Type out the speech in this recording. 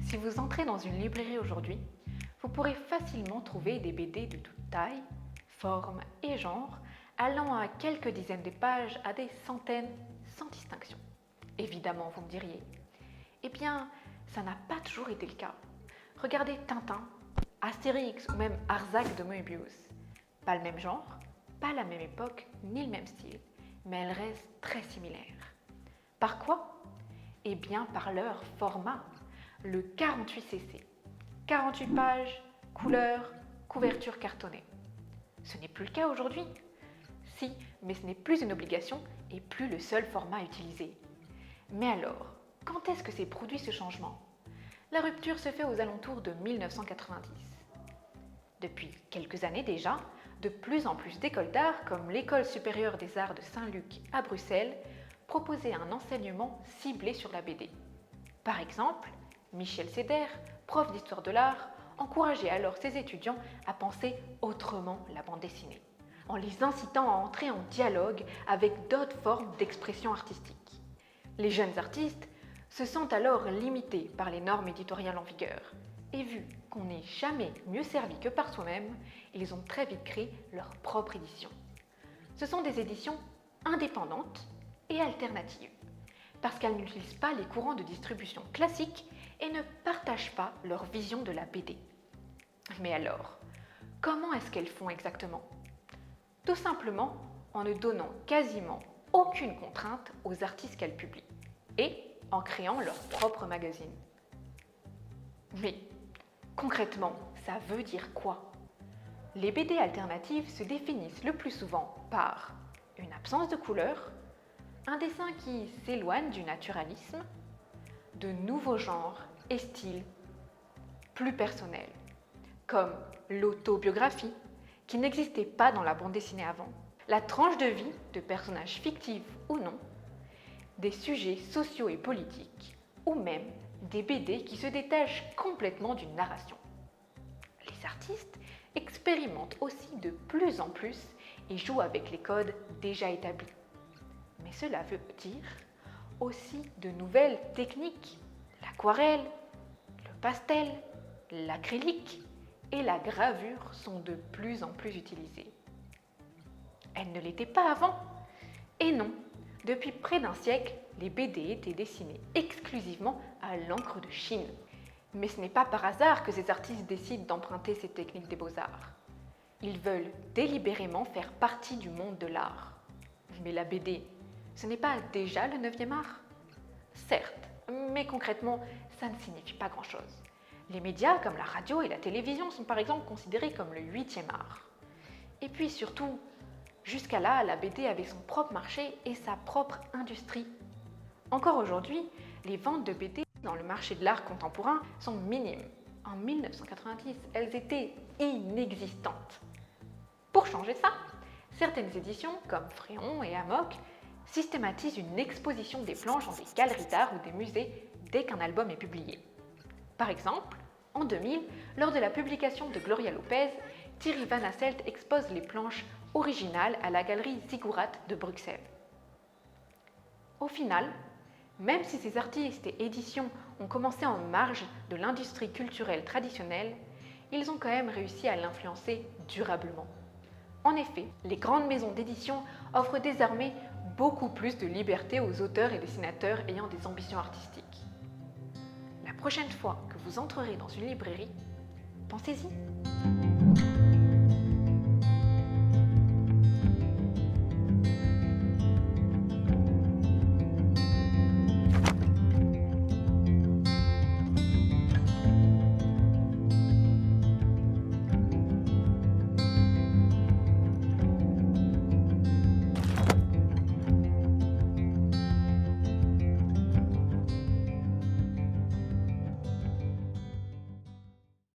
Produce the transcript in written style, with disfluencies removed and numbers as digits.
Si vous entrez dans une librairie aujourd'hui, vous pourrez facilement trouver des BD de toute taille, forme et genre, allant à quelques dizaines de pages à des centaines sans distinction. Évidemment, vous me diriez, eh bien, ça n'a pas toujours été le cas. Regardez Tintin, Astérix ou même Arzac de Moebius. Pas le même genre, pas la même époque, ni le même style, mais elles restent très similaires. Par quoi? Eh bien, par leur format, le 48cc. 48 pages, couleur, couverture cartonnée. Ce n'est plus le cas aujourd'hui. Si, mais ce n'est plus une obligation et plus le seul format utilisé. Mais alors, quand est-ce que s'est produit ce changement? La rupture se fait aux alentours de 1990. Depuis quelques années déjà, de plus en plus d'écoles d'art, comme l'École supérieure des arts de Saint-Luc à Bruxelles, proposaient un enseignement ciblé sur la BD. Par exemple, Michel Seder, prof d'histoire de l'art, encourageait alors ses étudiants à penser autrement la bande dessinée, en les incitant à entrer en dialogue avec d'autres formes d'expression artistique. Les jeunes artistes se sentent alors limités par les normes éditoriales en vigueur, et vu qu'on n'est jamais mieux servi que par soi-même, ils ont très vite créé leur propre édition. Ce sont des éditions indépendantes et alternatives, parce qu'elles n'utilisent pas les courants de distribution classiques et ne partagent pas leur vision de la BD. Mais alors, comment est-ce qu'elles font exactement? Tout simplement en ne donnant quasiment aucune contrainte aux artistes qu'elles publient et en créant leur propre magazine. Mais concrètement, ça veut dire quoi? Les BD alternatives se définissent le plus souvent par une absence de couleur, un dessin qui s'éloigne du naturalisme, de nouveaux genres et styles plus personnels, comme l'autobiographie, qui n'existait pas dans la bande dessinée avant, la tranche de vie de personnages fictifs ou non, des sujets sociaux et politiques, ou même des BD qui se détachent complètement d'une narration. Les artistes expérimentent aussi de plus en plus et jouent avec les codes déjà établis. Mais cela veut dire aussi de nouvelles techniques, l'aquarelle, le pastel, l'acrylique et la gravure sont de plus en plus utilisées. Elles ne l'étaient pas avant. Et non, depuis près d'un siècle, les BD étaient dessinés exclusivement à l'encre de Chine. Mais ce n'est pas par hasard que ces artistes décident d'emprunter ces techniques des beaux-arts. Ils veulent délibérément faire partie du monde de l'art. Mais la BD, ce n'est pas déjà le 9e art? Certes, mais concrètement, ça ne signifie pas grand-chose. Les médias comme la radio et la télévision sont par exemple considérés comme le 8e art. Et puis surtout, jusqu'à là, la BD avait son propre marché et sa propre industrie. Encore aujourd'hui, les ventes de BD dans le marché de l'art contemporain sont minimes. En 1990, elles étaient inexistantes. Pour changer ça, certaines éditions, comme Fréon et Amok, systématisent une exposition des planches dans des galeries d'art ou des musées dès qu'un album est publié. Par exemple, en 2000, lors de la publication de Gloria Lopez, Thierry Van Hasselt expose les planches originales à la galerie Ziggurat de Bruxelles. Au final, même si ces artistes et éditions ont commencé en marge de l'industrie culturelle traditionnelle, ils ont quand même réussi à l'influencer durablement. En effet, les grandes maisons d'édition offrent désormais beaucoup plus de liberté aux auteurs et dessinateurs ayant des ambitions artistiques. La prochaine fois que vous entrerez dans une librairie, pensez-y.